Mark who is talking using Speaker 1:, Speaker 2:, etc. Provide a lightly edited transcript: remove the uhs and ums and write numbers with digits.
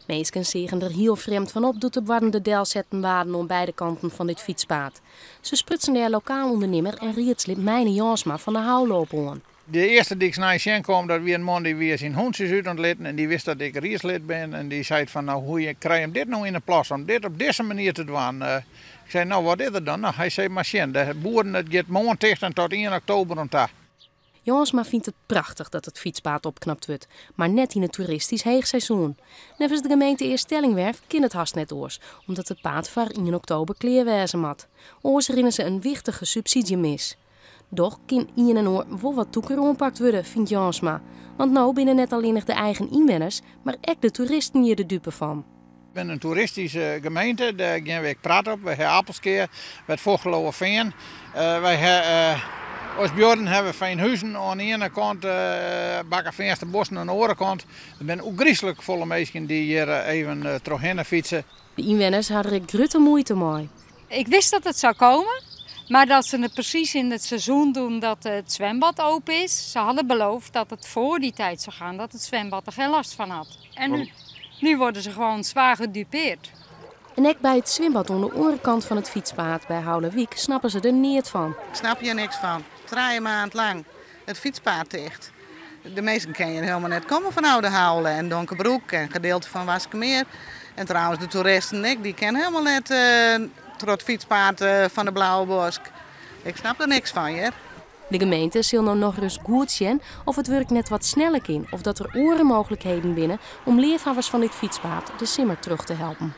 Speaker 1: Meesken zeggen er heel vreemd van op doet de warrende delzettenwaarden om beide kanten van dit fietspaad. Ze sprutsen de lokaal ondernemer en rietslid Mijne Jansma van de Houloop aan.
Speaker 2: De eerste die ik naar je kwam, dat wie een man die weer zijn hondjes uit ontlitten en die wist dat ik rietslid ben. En die zei van nou hoe krijg je dit nou in de plas om dit op deze manier te doen. Ik zei nou wat is er dan? Nou, hij zei machine, de boeren het gaat morgen dicht en tot 1 oktober om daar.
Speaker 1: Jansma vindt het prachtig dat het fietspaad opknapt wordt, maar net in het toeristisch heegseizoen. Nevens de gemeente Eerstellingwerf kan het haast net oors, omdat het paad voor 1 oktober kleerwezen mat. Oors rinnen ze een wichtige subsidie mis. Doch kan 1 en oor wel wat toeker ompakt worden, vindt Jansma. Want nou binnen net alleen nog de eigen inwoners, maar ook de toeristen hier de dupe van.
Speaker 2: Ik ben een toeristische gemeente, daar gaan we praten op. We hebben Apelskeer, met Vogeloe Veen. Wij hebben als Björn hebben we fijn huizen aan de ene kant, Bakkerveenste bossen aan de andere kant. Er zijn ook griezelig volle mensen die hier even terugheen fietsen.
Speaker 1: De inwoners hadden er grote moeite mee.
Speaker 3: Ik wist dat het zou komen, maar dat ze het precies in het seizoen doen dat het zwembad open is. Ze hadden beloofd dat het voor die tijd zou gaan, dat het zwembad er geen last van had. En nu worden ze gewoon zwaar gedupeerd.
Speaker 1: En ook bij het zwembad aan de andere kant van het fietspaad bij Houlewiek snappen ze er niet van.
Speaker 4: Ik snap hier niks van. 3 maanden lang het fietspaad dicht. De meesten kennen helemaal net komen van Oude Houlen en Donkerbroek en gedeelte van Waskemeer. En trouwens de toeristen die kennen helemaal net het fietspaad van de Blauwe Bosk. Ik snap er niks van hier.
Speaker 1: De gemeente zal nou nog eens goed zien of het werk net wat sneller kan of dat er andere mogelijkheden binnen om leefhavers van dit fietspaad de simmer terug te helpen.